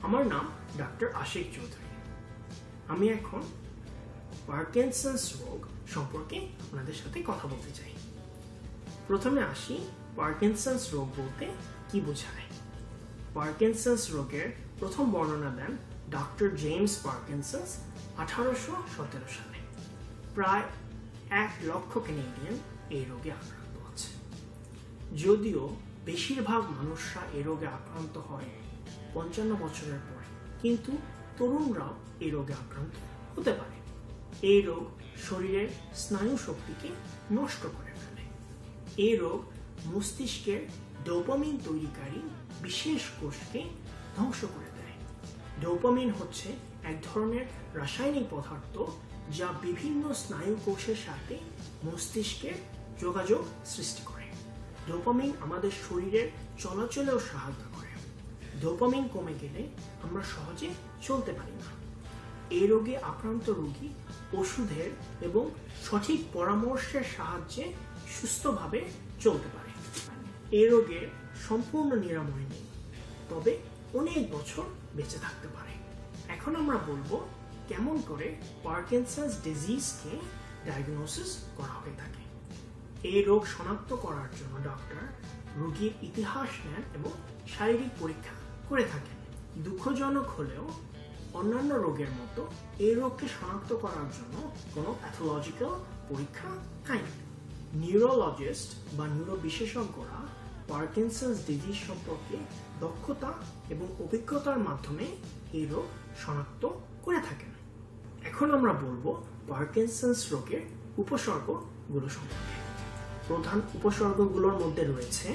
আমার নাম ডক্টর আশিক চৌধুরী। আমি এখন পার্কিনসন্স রোগ সম্পর্কে আপনাদের সাথে কথা বলতে চাই। প্রথমে আসি, পার্কিনসন্স রোগ বলতে কি বোঝায়। পার্কিনসন্স রোগের প্রথম বর্ণনা দেন ডক্টর জেমস পার্কিনসন্স 1817 সালে। প্রায় 1 লক্ষ ক্যানাডিয়ান এই রোগে আক্রান্ত আছে। যদিও বেশিরভাগ মানুষরা এই রোগে আক্রান্ত হয় 55 বছরের পরে, কিন্তু তরুণরাও এই রোগে আক্রান্ত হতে পারে। এই রোগ শরীরের স্নায়ু শক্তিকে নষ্ট করে ফেলে। এই রোগ মস্তিষ্কের ডোপামিন তৈরিকারী বিশেষ কোষকে ধ্বংস করে দেয়। ডোপামিন হচ্ছে এক ধরনের রাসায়নিক পদার্থ যা বিভিন্ন স্নায়ু কোষের সাথে মস্তিষ্কের যোগাযোগ সৃষ্টি করে। ডোপামিন আমাদের শরীরের চলাচলেও সাহায্য করে। ডোপামিন কমে গেলে আমরা সহজে চলতে পারি না। এই রোগে আক্রান্ত রোগী ওষুধের এবং সঠিক পরামর্শের সাহায্যে সুস্থভাবে চলতে পারে। এই রোগের সম্পূর্ণ নিরাময় নেই, তবে অনেক বছর বেঁচে থাকতে পারে। এখন আমরা বলবো কেমন করে পার্কিনসন্স ডিজিজকে ডায়াগনোসিস করা হয়ে থাকে। এই রোগ শনাক্ত করার জন্য ডক্টর রোগীর ইতিহাস নেন এবং শারীরিক পরীক্ষা করে থাকেন। দুঃখজনক হলেও অন্যান্য রোগের মতো এই রোগকে শনাক্ত করার জন্য কোনো প্যাথোলজিক্যাল পরীক্ষা হয় না। নিউরোলজিস্ট বা নিউরো বিশেষজ্ঞরা পার্কিনসন্স ডিজিজ সম্পর্কে দক্ষতা এবং অভিজ্ঞতার মাধ্যমে এই রোগ শনাক্ত করে থাকেন। এখন আমরা বলবো পার্কিনসন্স রোগের উপসর্গগুলো সম্পর্কে। প্রধান উপসর্গগুলোর মধ্যে রয়েছে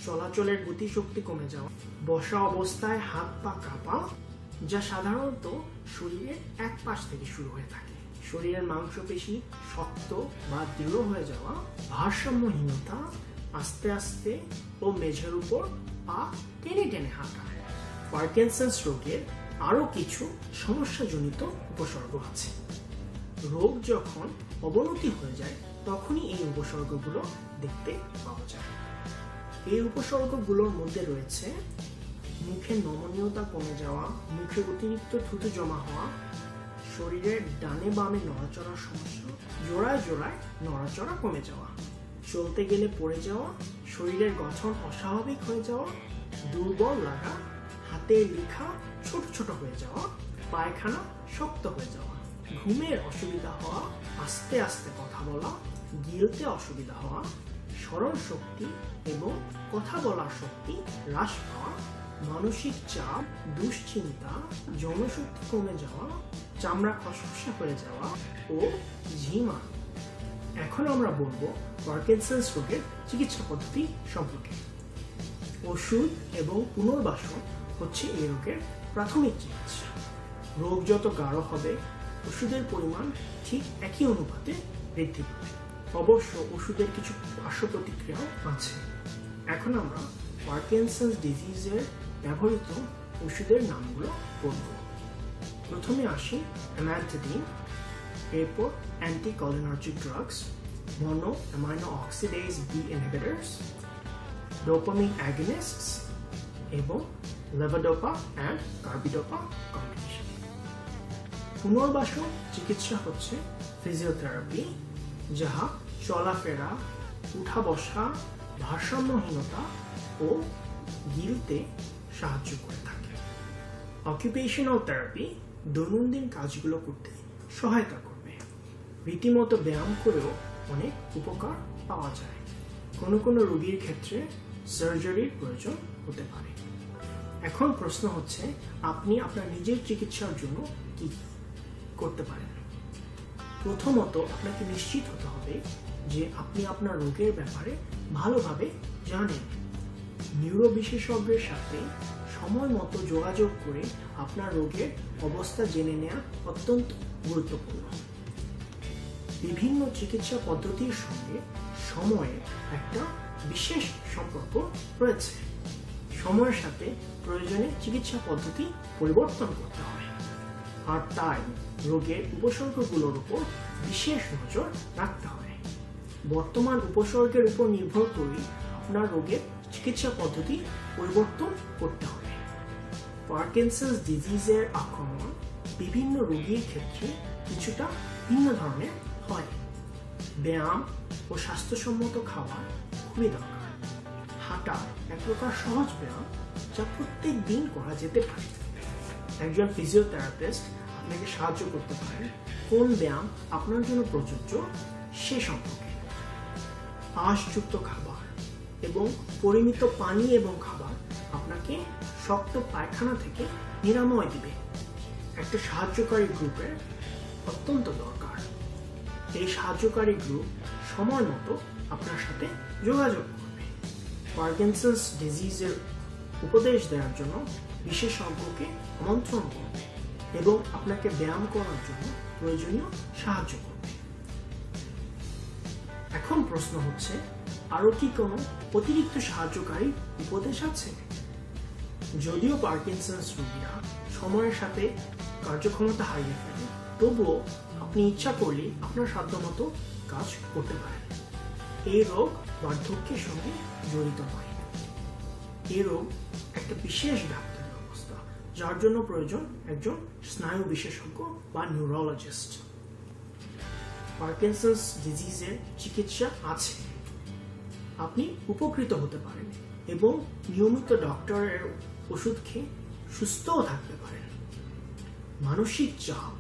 চলাচলের গতিশক্তি কমে যাওয়া, বসা অবস্থায় হাত পা কাঁপা, যা সাধারণত শরীরের এক পাশ থেকে শুরু হয়ে থাকে, শরীরের মাংসপেশি শক্ত বা দৃঢ় হয়ে যাওয়া, ভারসাম্যহীনতা, আস্তে আস্তে ও মেঝের উপর পা টেনে টেনে হাঁটা। পার্কিনসন্স রোগের আরো কিছু সমস্যাজনিত উপসর্গ আছে। রোগ যখন অবনতি হয়ে যায় তখনই এই উপসর্গগুলো দেখতে পাওয়া যায়। এই উপসর্গগুলোর মধ্যে রয়েছে মুখে নমনীয়তা কমে যাওয়া, মুখে অতিরিক্ত থুতু জমা হওয়া, শরীরের ডানে বামে নড়াচড়ার সমস্যা, জোড়ায় জোড়ায় নড়াচড়া কমে যাওয়া, চলতে গেলে পড়ে যাওয়া, শরীরের গঠন অস্বাভাবিক হয়ে যাওয়া, দুর্বল লাগা, হাতে লেখা ছোট ছোট হয়ে যাওয়া, পায়খানা শক্ত হয়ে যাওয়া, ঘুমের অসুবিধা হওয়া, আস্তে আস্তে কথা বলা, গিলতে অসুবিধা হওয়া, স্মরণ শক্তি এবং কথা বলার শক্তি হ্রাস পাওয়া, মানসিক চাপ, দুশ্চিন্তা, যৌনশক্তি কমে যাওয়া, চামড়া খসখসে হয়ে যাওয়া ও ঝিমা। এখন আমরা বলবো পার্কিনসন্স রোগের চিকিৎসা পদ্ধতি সম্পর্কে। ওষুধ এবং পুনর্বাসন হচ্ছে এই রোগের প্রাথমিক চিকিৎসা। রোগ যত গাঢ় হবে ওষুধের পরিমাণ ঠিক একই অনুপাতে বৃদ্ধি পাবে। অবশ্য ওষুধের কিছু পার্শ্ব প্রতিক্রিয়াও আছে। এখন আমরা পার্কিনসন্স ডিজিজের ব্যবহৃত ওষুধের নামগুলো বলব। প্রথমে আসি অ্যামান্থেডিন, এরপর anticholinergic drugs, mono amino oxidase B inhibitors, dopamine agonists এবং লেভোডোপা অ্যান্ড কার্বিডোপা কম্বিনেশন। পুনর্বাসন চিকিৎসা হচ্ছে ফিজিওথেরাপি, যাহা চলাফেরা, উঠা বসা, ভারসাম্যহীনতা ও গিলতে সাহায্য করে থাকে। অকুপেশনাল থেরাপি দৈনন্দিন কাজগুলো করতে সহায়তা করবে। রীতিমতো ব্যায়াম করেও অনেক উপকার পাওয়া যায়। কোনো কোনো রোগীর ক্ষেত্রে সার্জারির প্রয়োজন হতে পারে। এখন প্রশ্ন হচ্ছে, আপনি আপনার নিজের চিকিৎসার জন্য কি করতে পারেন? প্রথমত আপনাকে নিশ্চিত হতে হবে যে আপনি আপনার রোগের ব্যাপারে ভালোভাবে জানেন। নিউরো বিশেষজ্ঞের সাথে সময় মতো যোগাযোগ করে আপনার রোগের অবস্থা জেনে নেওয়া অত্যন্ত গুরুত্বপূর্ণ। বিভিন্ন চিকিৎসা পদ্ধতির সঙ্গে সময়ের একটা বিশেষ সম্পর্ক রয়েছে। সময়ের সাথে প্রয়োজনে চিকিৎসা পদ্ধতি পরিবর্তন করতে হয়, আর তাই রোগের উপসর্গগুলোর উপর বিশেষ নজর রাখতে হয়। বর্তমান উপসর্গের উপর নির্ভর করে আপনার রোগের চিকিৎসা পদ্ধতি পরিবর্তন করতে হবে। পার্কিনসন্স ডিজিজের আক্রমণ বিভিন্ন রোগীর ক্ষেত্রে কিছুটা ভিন্ন ধরনের হয়। ব্যায়াম ও স্বাস্থ্যসম্মত খাবার খুবই দরকার। হাঁটা এক প্রকার সহজ ব্যায়াম যা প্রত্যেক দিন করা যেতে পারে। একজন ফিজিওথেরাপিস্ট আপনাকে সাহায্য করতে পারেন কোন ব্যায়াম আপনার জন্য প্রযোজ্য সে সম্পর্কে। আঁশযুক্ত খাবার এবং পরিমিত পানি এবং খাবার আপনাকে শক্ত পায়খানা থেকে নিরাময় দিবে। একটা সাহায্যকারী গ্রুপের অত্যন্ত দরকার। এই সাহায্যকারী গ্রুপ সময় মতো আপনার সাথে যোগাযোগ করবে। পার্কিনসন্স ডিজিজের উপদেশ দেওয়ার জন্য বিশেষজ্ঞকে আমন্ত্রণ করবে এবং আপনাকে ব্যায়াম করার জন্য প্রয়োজনীয় সাহায্য করবে। এখন প্রশ্ন হচ্ছে, আরো কি কোনো অতিরিক্ত সাহায্যকারী উপদেশ আছে? যদিও পার্কিনসন্স রোগীরা সময়ের সাথে কার্যক্ষমতা হারিয়ে ফেলে, তবুও আপনি ইচ্ছা করলে আপনার সাধ্যমতো কাজ করতে পারেন। এই রোগ বার্ধক্যের সঙ্গে জড়িত নয়। এই রোগ একটা বিশেষ ডাক্তারি অবস্থা, যার জন্য প্রয়োজন একজন স্নায়ু বিশেষজ্ঞ বা নিউরোলজিস্ট। পার্কিনসন্স ডিজিজের চিকিৎসা আছে। আপনি উপকৃত হতে পারেন এবং নিয়মিত ডক্টরের ওষুধ খেয়ে সুস্থও থাকতে পারেন। মানসিক চাপ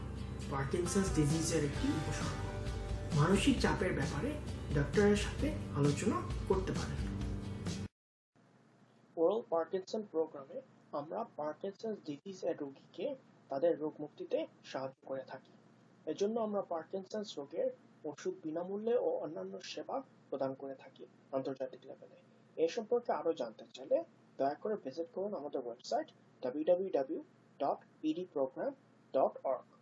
পার্কিনসন্স ডিজিজের একটি উপসর্গ। মানসিক চাপের ব্যাপারে ডক্টরের সাথে আলোচনা করতে পারেন। ওরাল পার্কিনসন প্রোগ্রামে আমরা পার্কিনসন্স ডিজিজের রোগীকে তাদের রোগ মুক্তিতে সাহায্য করে থাকি। এজন্য আমরা পার্কিনসন্স রোগের ওষুধ বিনামূল্যে ও অন্যান্য সেবা প্রদান করে থাকি আন্তর্জাতিক লেভেলে। এ সম্পর্কে আরো জানতে চাইলে দয়া করে ভিজিট করুন আমাদের ওয়েবসাইট www.pdprogram.org।